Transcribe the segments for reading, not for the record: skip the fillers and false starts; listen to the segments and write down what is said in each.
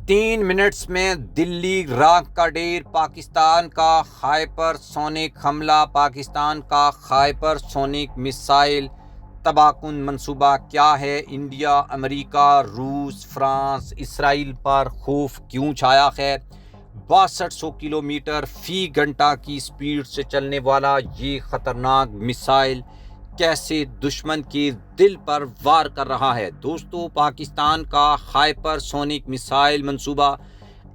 3 minutes میں دلی rock کا ڈیر، پاکستان کا ہائپر سونک حملہ، پاکستان کا ہائپر سونک میسائل تباہ کن منصوبہ کیا ہے؟ انڈیا، امریکہ، روس، فرانس، اسرائیل پر خوف کیوں چھایا ہے؟ 6200 کلومیٹر فی گھنٹہ کی سپیڈ سے چلنے والا یہ خطرناک میسائل کیسے دشمن کے دل پر وار کر رہا ہے؟ دوستو، پاکستان کا ہائپر سونک میسائل منصوبہ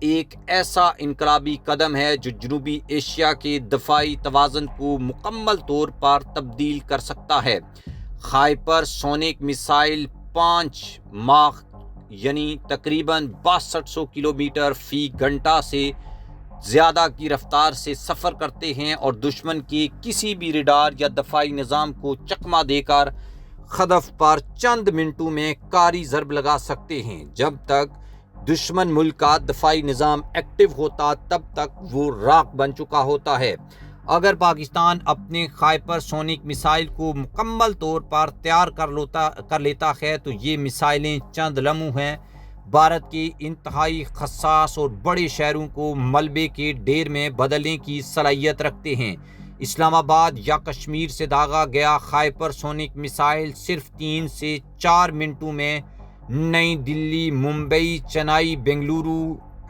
ایک ایسا انقلابی قدم ہے جو جنوبی ایشیا کے دفاعی توازن کو مکمل طور پر تبدیل کر سکتا ہے۔ ہائپر سونک میسائل 5 ماخ یعنی تقریباً 6200 کلومیٹر فی گھنٹہ سے زیادہ کی رفتار سے سفر کرتے ہیں اور دشمن کے کسی بھی ریڈار یا دفاعی نظام کو چکمہ دے کر ہدف پر چند منٹوں میں کاری ضرب لگا سکتے ہیں۔ جب تک دشمن ملک کا دفاعی نظام ایکٹیو ہوتا تب تک وہ راکھ بن چکا ہوتا ہے۔ اگر پاکستان اپنے ہائپر سونک میسائل کو مکمل طور پر تیار کر لیتا ہے تو یہ میسائلیں چند لمحوں ہیں بھارت کے انتہائی حساس اور بڑے شہروں کو ملبے کے ڈھیر میں بدلنے کی صلاحیت رکھتے ہیں۔ اسلام آباد یا کشمیر سے داغا گیا ہائپر سونک میسائل صرف 3 سے 4 منٹوں میں نئی دلی، ممبئی، چنئی، بنگلورو،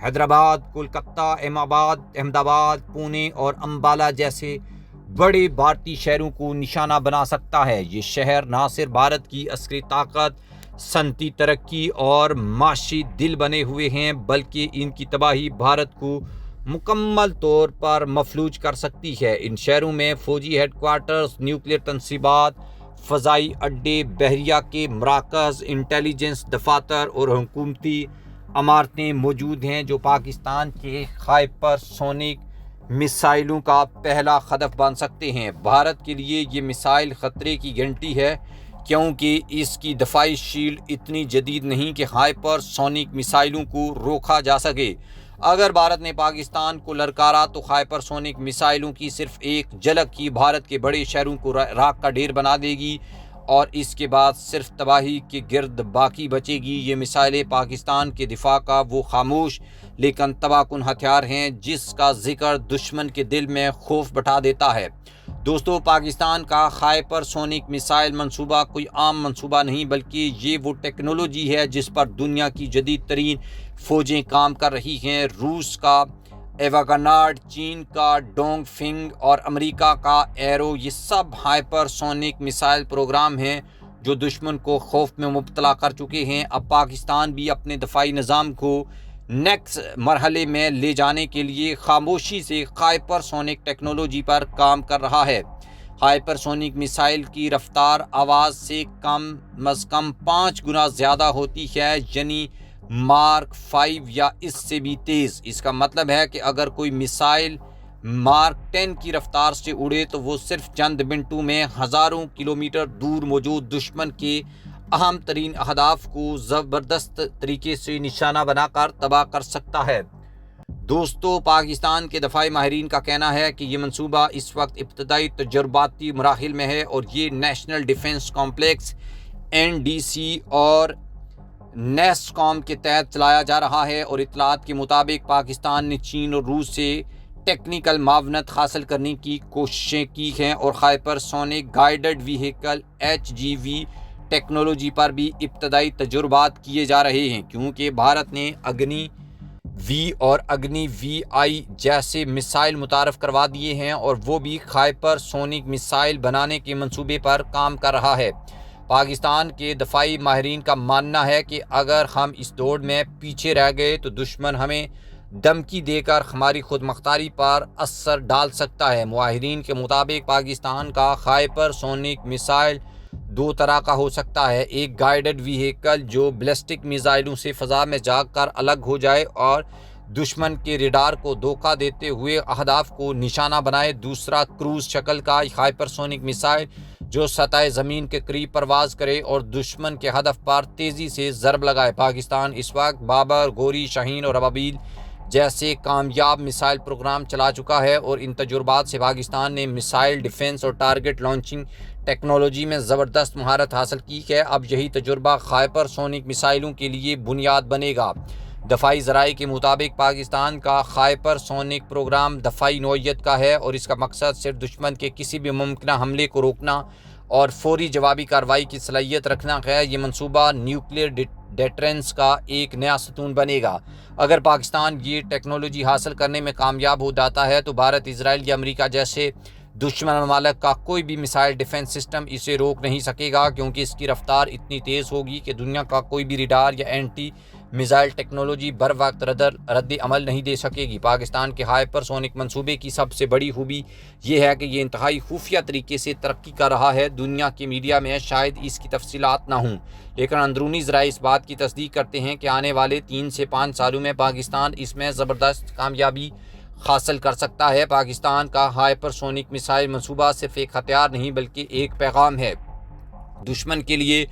حیدرآباد، کولکتہ، احمد آباد، پونے اور امبالہ جیسے بڑے بھارتی شہروں کو نشانہ بنا سکتا ہے۔ یہ شہر نہ صرف بھارت کی عسکری طاقت، صنعتی ترقی اور معاشی دل بنے ہوئے ہیں بلکہ ان کی تباہی بھارت کو مکمل طور پر مفلوج کر سکتی ہے۔ ان شہروں میں فوجی ہیڈ کوارٹرز، نیوکلیئر تنصیبات، فضائی اڈے، بحریہ کے مراکز، انٹیلیجنس دفاتر اور حکومتی عمارتیں موجود ہیں جو پاکستان کے ہائپر سونک میسائلوں کا پہلا ہدف بن سکتے ہیں۔ بھارت کے لیے یہ میسائل خطرے کی گھنٹی ہے کیونکہ اس کی دفاعی شیلڈ اتنی جدید نہیں کہ ہائپر سونک میسائلوں کو روکا جا سکے۔ اگر بھارت نے پاکستان کو للکارا تو ہائپر سونک میسائلوں کی صرف ایک جھلک ہی بھارت کے بڑے شہروں کو راکھ کا ڈھیر بنا دے گی اور اس کے بعد صرف تباہی کے گرد باقی بچے گی۔ یہ میسائلیں پاکستان کے دفاع کا وہ خاموش لیکن تباہ کن ہتھیار ہیں جس کا ذکر دشمن کے دل میں خوف بٹھا دیتا ہے۔ دوستو، پاکستان کا ہائپر سونک میسائل منصوبہ کوئی عام منصوبہ نہیں بلکہ یہ وہ ٹیکنالوجی ہے جس پر دنیا کی جدید ترین فوجیں کام کر رہی ہیں۔ روس کا ایواگانارڈ، چین کا ڈونگ فنگ اور امریکہ کا ایرو، یہ سب ہائپر سونک میسائل پروگرام ہیں جو دشمن کو خوف میں مبتلا کر چکے ہیں۔ اب پاکستان بھی اپنے دفاعی نظام کو نیکسٹ مرحلے میں لے جانے کے لیے خاموشی سے ہائپر سونک ٹیکنالوجی پر کام کر رہا ہے۔ ہائپر سونک میسائل کی رفتار آواز سے کم از کم 5 گنا زیادہ ہوتی ہے، یعنی مارک 5 یا اس سے بھی تیز۔ اس کا مطلب ہے کہ اگر کوئی میسائل مارک 10 کی رفتار سے اڑے تو وہ صرف چند منٹوں میں ہزاروں کلومیٹر دور موجود دشمن کے اہم ترین اہداف کو زبردست طریقے سے نشانہ بنا کر تباہ کر سکتا ہے۔ دوستو، پاکستان کے دفاعی ماہرین کا کہنا ہے کہ یہ منصوبہ اس وقت ابتدائی تجرباتی مراحل میں ہے اور یہ نیشنل ڈیفنس کمپلیکس NDC اور نیسکوم کے تحت چلایا جا رہا ہے اور اطلاعات کے مطابق پاکستان نے چین اور روس سے ٹیکنیکل معاونت حاصل کرنے کی کوششیں کی ہیں اور hypersonic guided vehicle HGV technology پر بھی ابتدائی تجربات کیے جا رہے ہیں کیونکہ بھارت نے اگنی V اور اگنی VI جیسے میسائل متعارف کروا دیے ہیں اور وہ بھی ہائپر سونک میسائل بنانے کے منصوبے پر کام کر رہا ہے۔ پاکستان کے دفاعی ماہرین کا ماننا ہے کہ اگر ہم اس دوڑ میں پیچھے رہ گئے تو دشمن ہمیں دھمکی دے کر ہماری خود مختاری پر اثر ڈال سکتا ہے۔ ماہرین کے مطابق پاکستان کا ہائپر سونک میسائل 2 طرح کا ہو سکتا ہے، ایک گائیڈڈ وہیکل جو بیلسٹک میزائلوں سے فضا میں جا کر الگ ہو جائے اور دشمن کے ریڈار کو دھوکہ دیتے ہوئے اہداف کو نشانہ بنائے، دوسرا کروز شکل کا ہائپر سونک میسائل جو سطح زمین کے قریب پرواز کرے اور دشمن کے ہدف پر تیزی سے ضرب لگائے۔ پاکستان اس وقت بابر، گوری، شاہین اور ابابیل جیسے کامیاب میسائل پروگرام چلا چکا ہے اور ان تجربات سے پاکستان نے میسائل ڈیفنس اور ٹارگٹ لانچنگ ٹیکنالوجی میں زبردست مہارت حاصل کی ہے۔ اب یہی تجربہ ہائپر سونک میسائلوں کے لیے بنیاد بنے گا۔ دفاعی ذرائع کے مطابق پاکستان کا ہائپر سونک پروگرام دفاعی نوعیت کا ہے اور اس کا مقصد صرف دشمن کے کسی بھی ممکنہ حملے کو روکنا اور فوری جوابی کارروائی کی صلاحیت رکھنا ہے۔ یہ منصوبہ نیوکلیئر ڈیٹرنس کا ایک نیا ستون بنے گا۔ اگر پاکستان یہ ٹیکنالوجی حاصل کرنے میں کامیاب ہو جاتا ہے تو بھارت، اسرائیل یا امریکہ جیسے دشمن ممالک کا کوئی بھی میزائل ڈیفنس سسٹم اسے روک نہیں سکے گا، کیونکہ اس کی رفتار اتنی تیز ہوگی کہ دنیا کا کوئی بھی ریڈار یا اینٹی میزائل ٹیکنالوجی بر وقت رد عمل نہیں دے سکے گی۔ پاکستان کے ہائپر سونک منصوبے کی سب سے بڑی خوبی یہ ہے کہ یہ انتہائی خفیہ طریقے سے ترقی کر رہا ہے۔ دنیا کے میڈیا میں شاید اس کی تفصیلات نہ ہوں، لیکن اندرونی ذرائع اس بات کی تصدیق کرتے ہیں کہ آنے والے 3 سے 5 سالوں میں پاکستان اس میں زبردست کامیابی حاصل کر سکتا ہے۔ پاکستان کا ہائپر سونک میزائل منصوبہ صرف ایک ہتھیار نہیں بلکہ ایک پیغام ہے دشمن کے لیے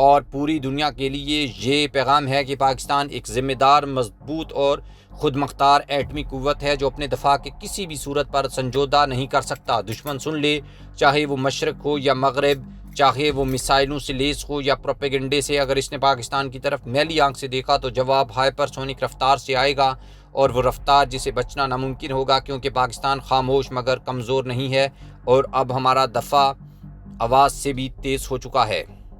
اور پوری دنیا کے لیے۔ یہ پیغام ہے کہ پاکستان ایک ذمہ دار، مضبوط اور خود مختار ایٹمی قوت ہے جو اپنے دفاع کے کسی بھی صورت پر سمجھوتہ نہیں کر سکتا۔ دشمن سن لے، چاہے وہ مشرق ہو یا مغرب، چاہے وہ میسائلوں سے لیس ہو یا پروپیگنڈے سے، اگر اس نے پاکستان کی طرف میلی آنکھ سے دیکھا تو جواب ہائپر سونک رفتار سے آئے گا، اور وہ رفتار جسے بچنا ناممکن ہوگا، کیونکہ پاکستان خاموش مگر کمزور نہیں ہے اور اب ہمارا دفاع آواز سے بھی تیز ہو چکا ہے۔